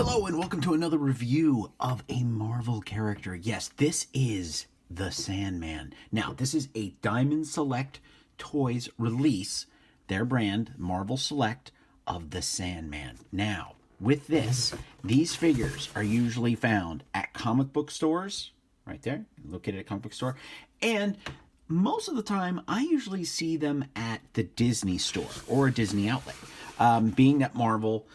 Hello and welcome to another review of a Marvel character. Yes, this is the Sandman. Now, this is a Diamond Select Toys release, their brand, Marvel Select, of the Sandman. Now, with this, these figures are usually found at comic book stores, right there, located at a comic book store, and most of the time, I usually see them at the Disney store or a Disney outlet. Being that Marvel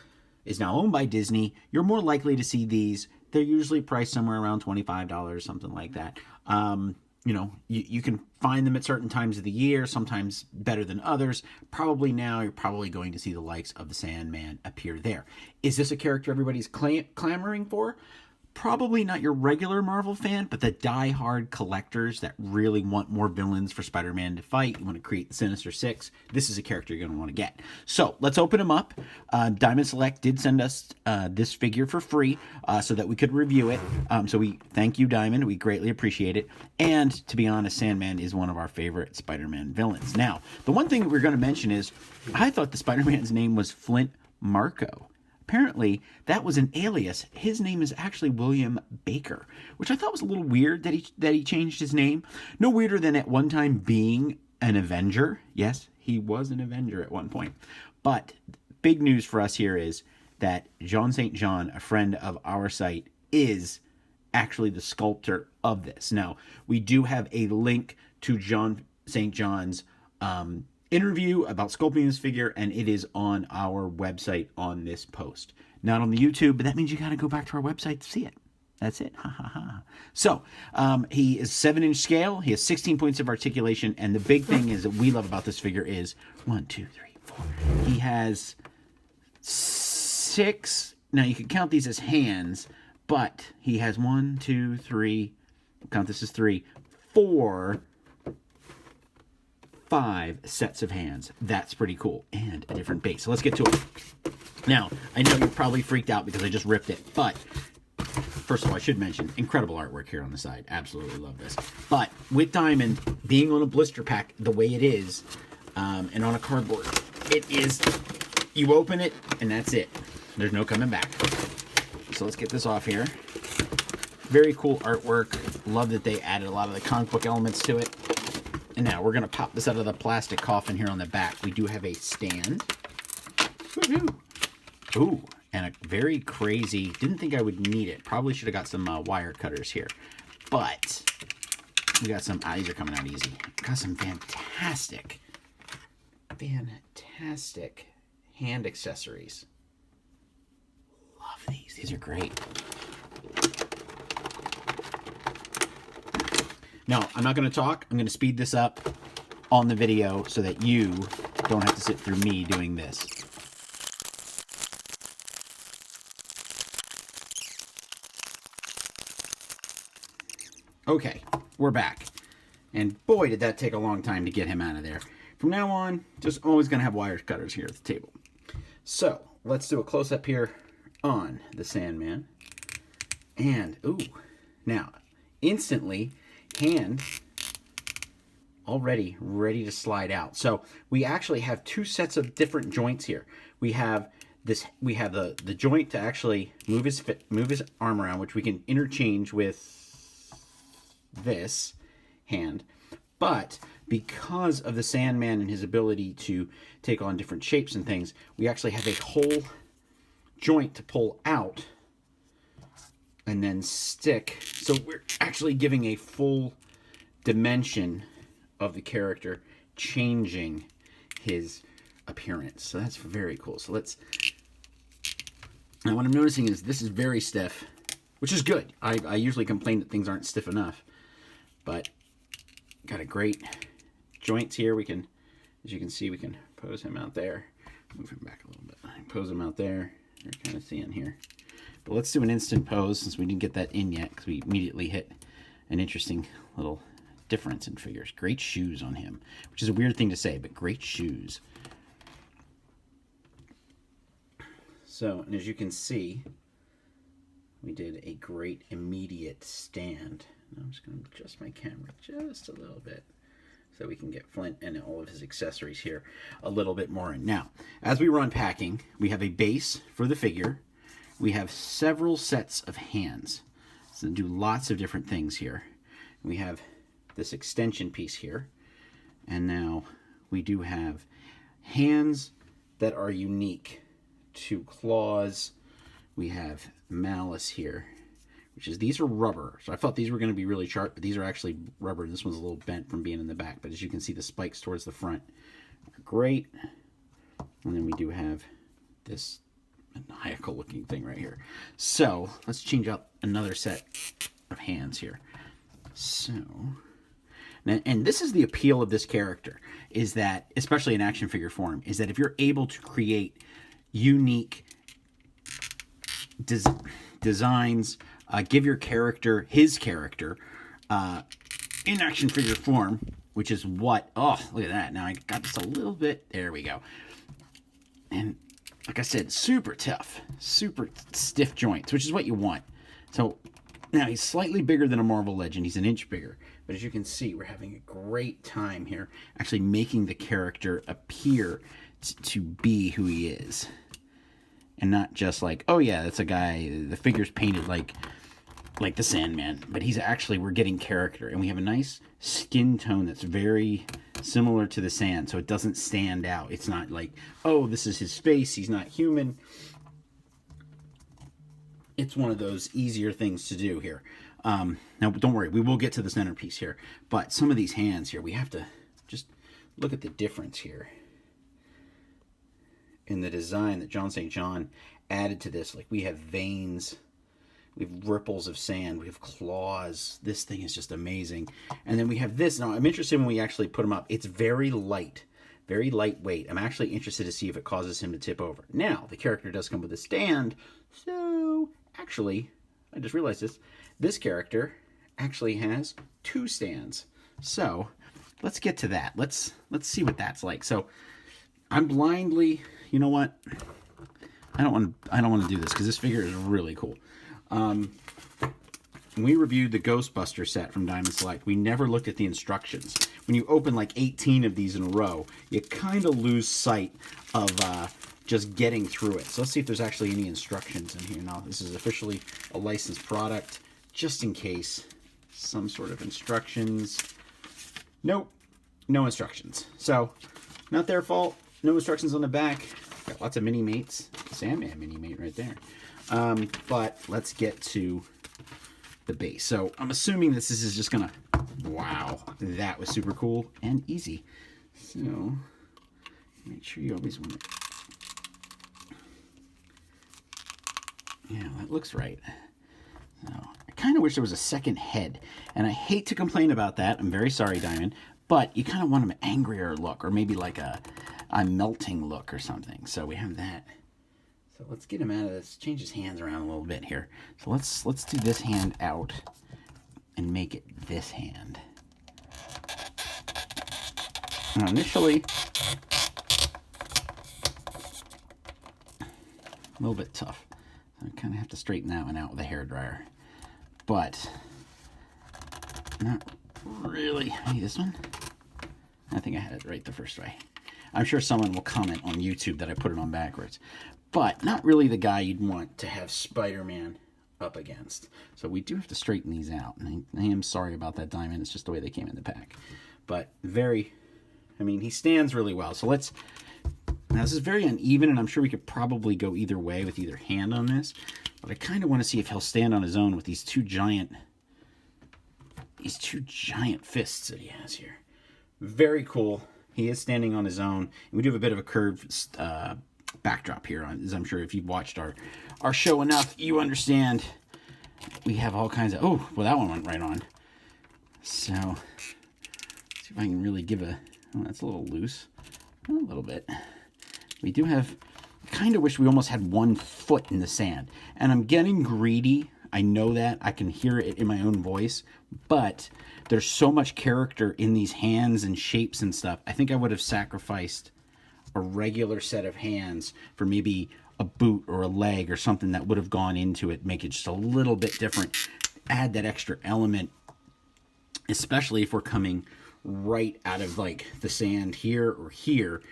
is now owned by Disney, you're more likely to see these. They're usually priced somewhere around $25, something like that. You can find them at certain times of the year, sometimes better than others. Probably now you're probably going to see the likes of the Sandman appear there. Is this a character everybody's clamoring for? Probably not your regular Marvel fan, but the die-hard collectors that really want more villains for Spider-Man to fight. You want to create the Sinister Six. This is a character you're going to want to get. So let's open him up. Diamond Select did send us this figure for free so that we could review it. So we thank you, Diamond. We greatly appreciate it. And to be honest, Sandman is one of our favorite Spider-Man villains. Now, the one thing that we're going to mention is I thought the Spider-Man's name was Flint Marko. Apparently, that was an alias. His name is actually William Baker, which I thought was a little weird that he changed his name. No weirder than at one time being an Avenger. Yes, he was an Avenger at one point. But big news for us here is that John St. John, a friend of our site, is actually the sculptor of this. Now, we do have a link to John St. John's interview about sculpting this figure, and it is on our website on this post. Not on the YouTube, but that means you got to go back to our website to see it. That's it. Ha ha ha. So, he is 7-inch scale. He has 16 points of articulation, and the big thing is that we love about this figure is 1, 2, 3, 4. He has 6. Now, you can count these as hands, but he has 1, 2, 3. Count this as 3, 4. 5 sets of hands. That's pretty cool. And a different base. So let's get to it. Now, I know you're probably freaked out because I just ripped it, but first of all, I should mention, incredible artwork here on the side. Absolutely love this. But with Diamond, being on a blister pack the way it is, and on a cardboard, it is, you open it, and that's it. There's no coming back. So let's get this off here. Very cool artwork. Love that they added a lot of the comic book elements to it. And now we're going to pop this out of the plastic coffin here on the back. We do have a stand. Woohoo! Ooh, and a very crazy, didn't think I would need it. Probably should have got some wire cutters here. But we got some, these are coming out easy. Got some fantastic hand accessories. Love these. These are great. Now, I'm not going to talk. I'm going to speed this up on the video so that you don't have to sit through me doing this. Okay, we're back. And boy, did that take a long time to get him out of there. From now on, just always going to have wire cutters here at the table. So, let's do a close-up here on the Sandman. And, ooh, now, instantly, hand already ready to slide out. So we actually have 2 sets of different joints here. We have this. We have the joint to actually move his arm around, which we can interchange with this hand. But because of the Sandman and his ability to take on different shapes and things, we actually have a whole joint to pull out and then stick. So we're actually giving a full dimension of the character, changing his appearance. So that's very cool. So let's, now what I'm noticing is this is very stiff, which is good. I usually complain that things aren't stiff enough, but got a great joints here. We can, as you can see, we can pose him out there. Move him back a little bit. Pose him out there. You're kind of seeing here. But let's do an instant pose since we didn't get that in yet because we immediately hit an interesting little difference in figures. Great shoes on him, which is a weird thing to say, but great shoes. So, and as you can see, we did a great immediate stand. Now I'm just going to adjust my camera just a little bit so we can get Flint and all of his accessories here a little bit more in. Now, as we were unpacking, we have a base for the figure. we have several sets of hands. So do lots of different things here. We have this extension piece here. And now we do have hands that are unique to claws. We have malice here, which is, these are rubber. So I thought these were going to be really sharp, but these are actually rubber. This one's a little bent from being in the back, but as you can see, the spikes towards the front are great. And then we do have this maniacal looking thing right here. So let's change up another set of hands here. So, and this is the appeal of this character, is that, especially in action figure form, is that if you're able to create unique designs, give your character his character in action figure form, which is what, oh, look at that. Now I got this a little bit, there we go. And like I said, super tough, super stiff joints, which is what you want. So now he's slightly bigger than a Marvel Legend. He's an inch bigger. But as you can see, we're having a great time here actually making the character appear to be who he is. And not just like, oh yeah, that's a guy, the figure's painted like the Sandman. But he's actually, we're getting character. And we have a nice skin tone that's very similar to the sand, so it doesn't stand out. It's not like, oh, this is his face, he's not human. It's one of those easier things to do here. Now, don't worry, we will get to the centerpiece here, but some of these hands here, we have to just look at the difference here in the design that John St. John added to this. Like, we have veins, we have ripples of sand, we have claws. This thing is just amazing. And then we have this. Now, I'm interested when we actually put him up. It's very light, very lightweight. I'm actually interested to see if it causes him to tip over. Now, the character does come with a stand. So, actually, I just realized this. This character actually has 2 stands. So, let's get to that. Let's see what that's like. So, I'm blindly, you know what? I don't want to do this because this figure is really cool. We reviewed the Ghostbuster set from Diamond Select. We never looked at the instructions. When you open like 18 of these in a row, you kind of lose sight of just getting through it. So let's see if there's actually any instructions in here. Now, this is officially a licensed product, just in case. Some sort of instructions. Nope, no instructions. So, not their fault. No instructions on the back. Got lots of mini-mates. Sandman mini-mate right there. But let's get to the base. So I'm assuming this is just gonna, wow, that was super cool and easy. So make sure you always want to, yeah, that looks right. So I kind of wish there was a second head, and I hate to complain about that. I'm very sorry, Diamond, but you kind of want an angrier look, or maybe like a melting look or something. So we have that. So let's get him out of this. Change his hands around a little bit here. So let's do this hand out and make it this hand. Now initially, a little bit tough. So I kind of have to straighten that one out with a hairdryer. But not really. Maybe this one? I think I had it right the first way. I'm sure someone will comment on YouTube that I put it on backwards. But not really the guy you'd want to have Spider-Man up against. So we do have to straighten these out. And I am sorry about that, Diamond. It's just the way they came in the pack. But very, I mean, he stands really well. So let's, now this is very uneven, and I'm sure we could probably go either way with either hand on this. But I kind of want to see if he'll stand on his own with these two giant fists that he has here. Very cool. He is standing on his own. And we do have a bit of a curved backdrop here, as I'm sure if you've watched our show enough, you understand. We have all kinds of, oh, well, that one went right on. So, let's see if I can really give a, oh, that's a little loose. A little bit. We do have, kind of wish we almost had 1 foot in the sand. And I'm getting greedy. I know that. I can hear it in my own voice. But there's so much character in these hands and shapes and stuff. I think I would have sacrificed a regular set of hands for maybe a boot or a leg or something that would have gone into it, make it just a little bit different, add that extra element, especially if we're coming right out of like the sand here or here,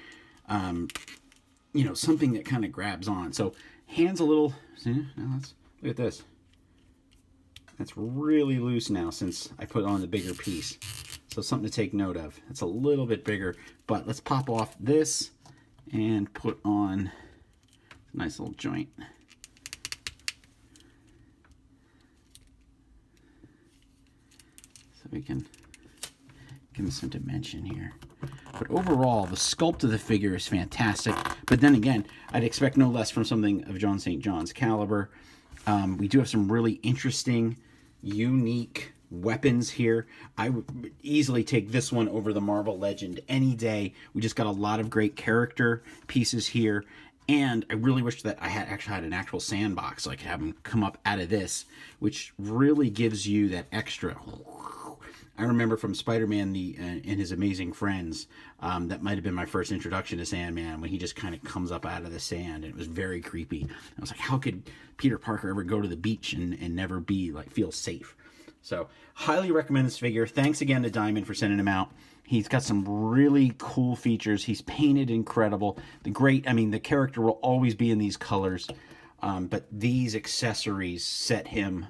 you know, something that kind of grabs on. So Hand's a little, see, now let's look at this. That's really loose now since I put on the bigger piece. So something to take note of. It's a little bit bigger, but let's pop off this and put on a nice little joint. So we can give him some dimension here. But overall, the sculpt of the figure is fantastic. But then again, I'd expect no less from something of John St. John's caliber. We do have some really interesting, unique weapons here. I would easily take this one over the Marvel Legend any day. We just got a lot of great character pieces here. And I really wish that I had actually had an actual sandbox so I could have them come up out of this, which really gives you that extra. I remember from Spider-Man and His Amazing Friends, that might have been my first introduction to Sandman, when he just kind of comes up out of the sand, and it was very creepy. I was like, how could Peter Parker ever go to the beach and never be like feel safe? So highly recommend this figure. Thanks again to Diamond for sending him out. He's got some really cool features. He's painted incredible. The character will always be in these colors, but these accessories set him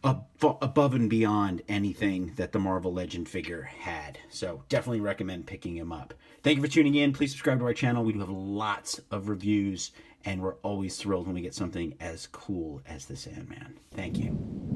above and beyond anything that the Marvel Legend figure had. So definitely recommend picking him up. Thank you for tuning in. Please subscribe to our channel. We do have lots of reviews, and we're always thrilled when we get something as cool as the Sandman. Thank you.